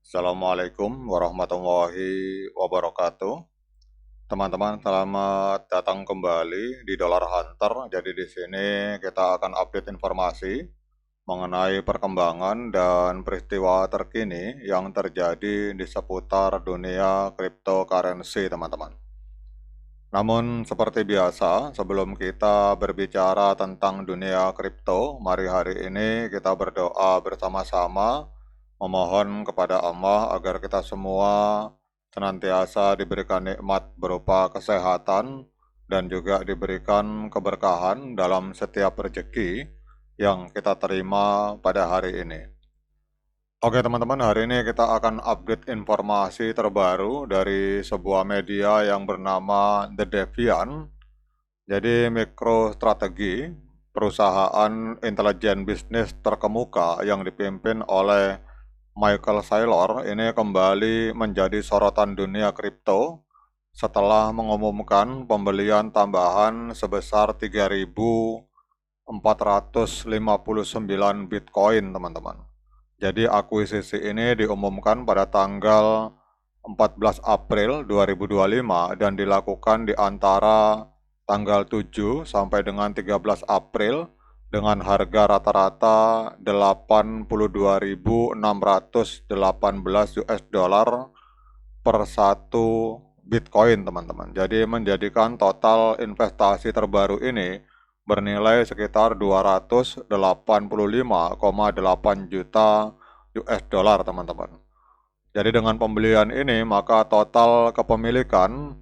Assalamualaikum warahmatullahi wabarakatuh. Teman-teman, selamat datang kembali di Dollar Hunter. Jadi di sini kita akan update informasi mengenai perkembangan dan peristiwa terkini yang terjadi di seputar dunia cryptocurrency, teman-teman. Namun seperti biasa, sebelum kita berbicara tentang dunia kripto, mari hari ini kita berdoa bersama-sama memohon kepada Allah agar kita semua senantiasa diberikan nikmat berupa kesehatan dan juga diberikan keberkahan dalam setiap rezeki yang kita terima pada hari ini. Oke teman-teman, hari ini kita akan update informasi terbaru dari sebuah media yang bernama The Deviant. Jadi MicroStrategy, perusahaan intelijen bisnis terkemuka yang dipimpin oleh Michael Saylor, ini kembali menjadi sorotan dunia kripto setelah mengumumkan pembelian tambahan sebesar 3.459 Bitcoin, teman-teman. Jadi akuisisi ini diumumkan pada tanggal 14 April 2025 dan dilakukan di antara tanggal 7 sampai dengan 13 April dengan harga rata-rata 82.618 US dollar per satu Bitcoin, teman-teman. Jadi menjadikan total investasi terbaru ini bernilai sekitar 285,8 juta US dollar, teman-teman. Jadi dengan pembelian ini maka total kepemilikan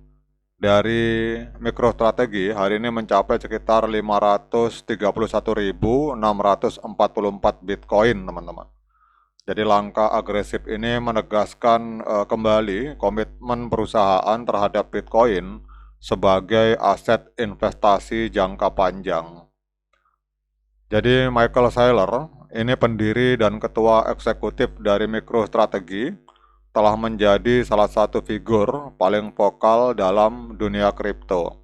dari MicroStrategy hari ini mencapai sekitar 531.644 Bitcoin, teman-teman. Jadi langkah agresif ini menegaskan kembali komitmen perusahaan terhadap Bitcoin sebagai aset investasi jangka panjang. Jadi Michael Saylor, ini pendiri dan ketua eksekutif dari MicroStrategy, telah menjadi salah satu figur paling vokal dalam dunia kripto.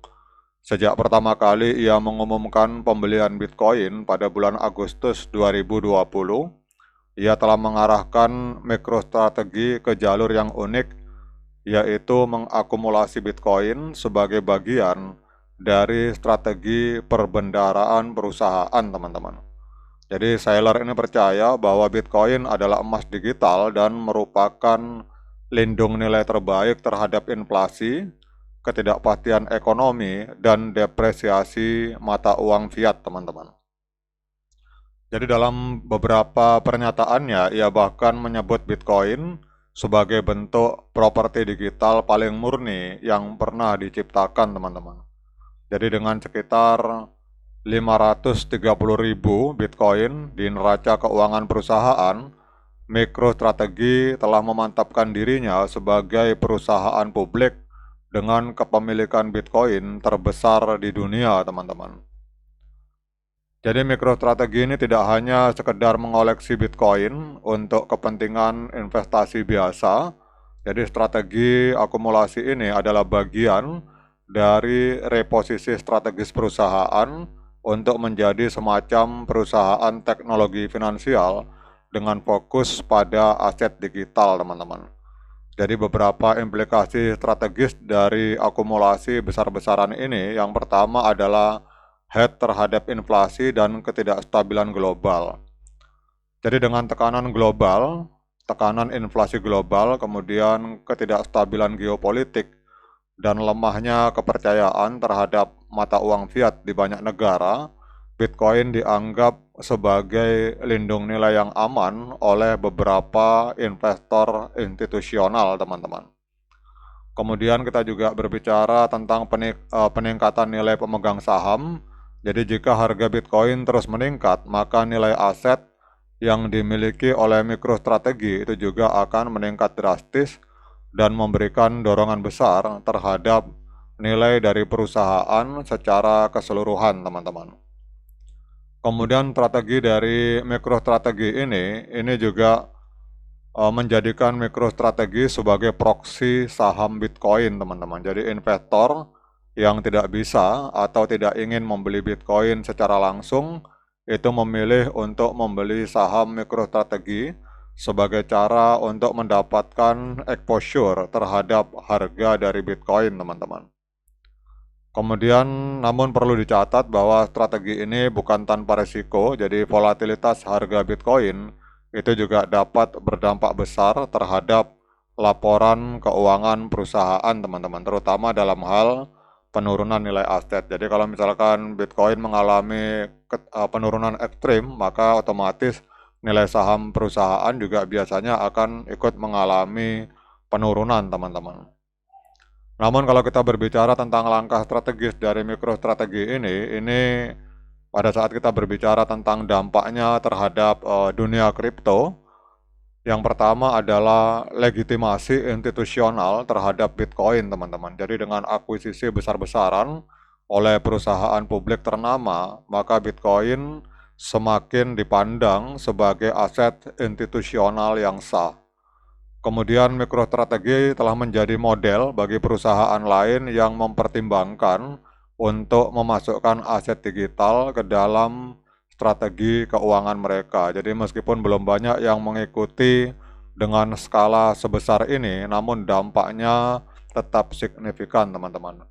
Sejak pertama kali ia mengumumkan pembelian Bitcoin pada bulan Agustus 2020, ia telah mengarahkan MicroStrategy ke jalur yang unik, yaitu mengakumulasi Bitcoin sebagai bagian dari strategi perbendaharaan perusahaan, teman-teman. Jadi Saylor ini percaya bahwa Bitcoin adalah emas digital dan merupakan lindung nilai terbaik terhadap inflasi, ketidakpastian ekonomi, dan depresiasi mata uang fiat, teman-teman. Jadi dalam beberapa pernyataannya, ia bahkan menyebut Bitcoin sebagai bentuk properti digital paling murni yang pernah diciptakan, teman-teman. Jadi dengan sekitar 530.000 Bitcoin di neraca keuangan perusahaan, MicroStrategy telah memantapkan dirinya sebagai perusahaan publik dengan kepemilikan Bitcoin terbesar di dunia, teman-teman. Jadi MicroStrategy ini tidak hanya sekedar mengoleksi Bitcoin untuk kepentingan investasi biasa. Jadi strategi akumulasi ini adalah bagian dari reposisi strategis perusahaan untuk menjadi semacam perusahaan teknologi finansial dengan fokus pada aset digital, teman-teman. Jadi beberapa implikasi strategis dari akumulasi besar-besaran ini, yang pertama adalah hedge terhadap inflasi dan ketidakstabilan global. Jadi dengan tekanan global, tekanan inflasi global, kemudian ketidakstabilan geopolitik, dan lemahnya kepercayaan terhadap mata uang fiat di banyak negara, Bitcoin dianggap sebagai lindung nilai yang aman oleh beberapa investor institusional, teman-teman. Kemudian kita juga berbicara tentang peningkatan nilai pemegang saham. Jadi jika harga Bitcoin terus meningkat, maka nilai aset yang dimiliki oleh MicroStrategy itu juga akan meningkat drastis dan memberikan dorongan besar terhadap nilai dari perusahaan secara keseluruhan, teman-teman. Kemudian strategi dari MicroStrategy ini juga menjadikan MicroStrategy sebagai proksi saham Bitcoin, teman-teman. Jadi investor yang tidak bisa atau tidak ingin membeli Bitcoin secara langsung itu memilih untuk membeli saham MicroStrategy sebagai cara untuk mendapatkan exposure terhadap harga dari Bitcoin, teman-teman. Kemudian, namun perlu dicatat bahwa strategi ini bukan tanpa resiko, jadi volatilitas harga Bitcoin itu juga dapat berdampak besar terhadap laporan keuangan perusahaan, teman-teman, terutama dalam hal penurunan nilai aset. Jadi kalau misalkan Bitcoin mengalami penurunan ekstrim, maka otomatis nilai saham perusahaan juga biasanya akan ikut mengalami penurunan, teman-teman. Namun kalau kita berbicara tentang langkah strategis dari MicroStrategy ini pada saat kita berbicara tentang dampaknya terhadap dunia kripto, yang pertama adalah legitimasi institusional terhadap Bitcoin, teman-teman. Jadi dengan akuisisi besar-besaran oleh perusahaan publik ternama, maka Bitcoin semakin dipandang sebagai aset institusional yang sah. Kemudian MicroStrategy telah menjadi model bagi perusahaan lain yang mempertimbangkan untuk memasukkan aset digital ke dalam strategi keuangan mereka. Jadi meskipun belum banyak yang mengikuti dengan skala sebesar ini, namun dampaknya tetap signifikan, teman-teman.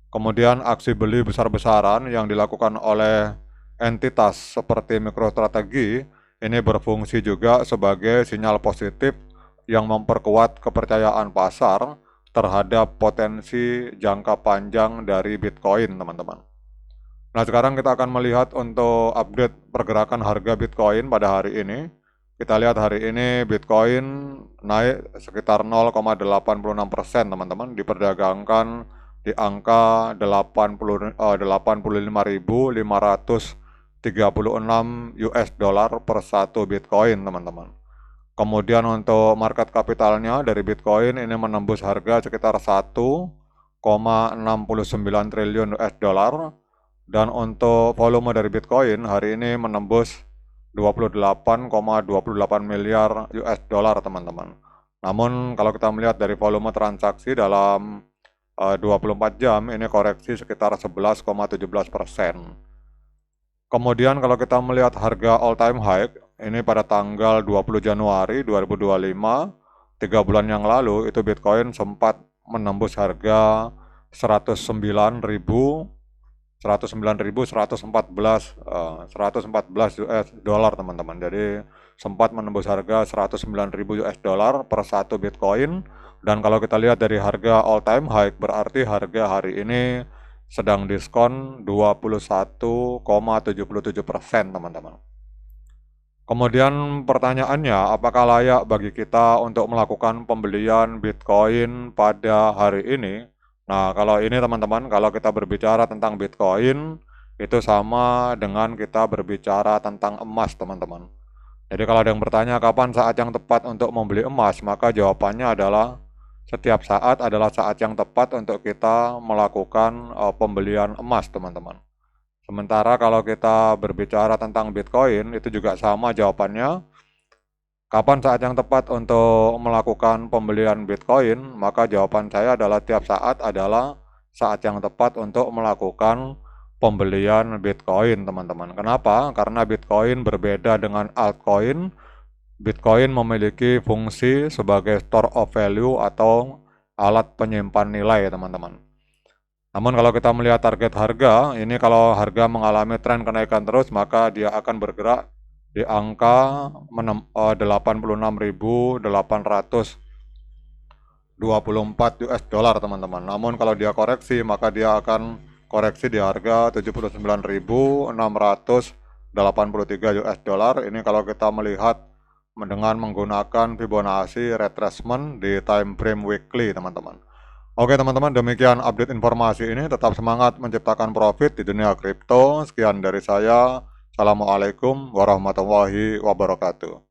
Kemudian aksi beli besar-besaran yang dilakukan oleh entitas seperti MicroStrategy ini berfungsi juga sebagai sinyal positif yang memperkuat kepercayaan pasar terhadap potensi jangka panjang dari Bitcoin, teman-teman. Nah, sekarang kita akan melihat untuk update pergerakan harga Bitcoin pada hari ini. Kita lihat hari ini Bitcoin naik sekitar 0,86%, teman-teman, diperdagangkan di angka 85.536 US dollar per satu Bitcoin, teman-teman. Kemudian untuk market kapitalnya dari Bitcoin ini menembus harga sekitar 1,69 triliun US dollar, dan untuk volume dari Bitcoin hari ini menembus 28,28 miliar US dollar, teman-teman. Namun kalau kita melihat dari volume transaksi dalam 24 jam ini koreksi sekitar 11,17%. Kemudian kalau kita melihat harga all time high ini pada tanggal 20 Januari 2025, 3 bulan yang lalu itu Bitcoin sempat menembus harga 109.114 US dollar, teman-teman. Jadi sempat menembus harga 109.000 US dollar per satu Bitcoin. Dan kalau kita lihat dari harga all time high berarti harga hari ini sedang diskon 21,77%, teman-teman. Kemudian pertanyaannya, apakah layak bagi kita untuk melakukan pembelian Bitcoin pada hari ini? Nah, kalau ini teman-teman, kalau kita berbicara tentang Bitcoin, itu sama dengan kita berbicara tentang emas, teman-teman. Jadi kalau ada yang bertanya kapan saat yang tepat untuk membeli emas, maka jawabannya adalah setiap saat adalah saat yang tepat untuk kita melakukan pembelian emas, teman-teman. Sementara kalau kita berbicara tentang Bitcoin, itu juga sama jawabannya. Kapan saat yang tepat untuk melakukan pembelian Bitcoin? Maka jawaban saya adalah tiap saat adalah saat yang tepat untuk melakukan pembelian Bitcoin, teman-teman. Kenapa? Karena Bitcoin berbeda dengan altcoin. Bitcoin memiliki fungsi sebagai store of value atau alat penyimpan nilai, teman-teman. Namun kalau kita melihat target harga, ini kalau harga mengalami tren kenaikan terus, maka dia akan bergerak di angka 86.824 US dollar, teman-teman. Namun kalau dia koreksi, maka dia akan koreksi di harga 79.683 US dollar. Ini kalau kita melihat dengan menggunakan Fibonacci retracement di time frame weekly, teman-teman. Oke teman-teman, demikian update informasi ini. Tetap semangat menciptakan profit di dunia kripto. Sekian dari saya. Assalamualaikum warahmatullahi wabarakatuh.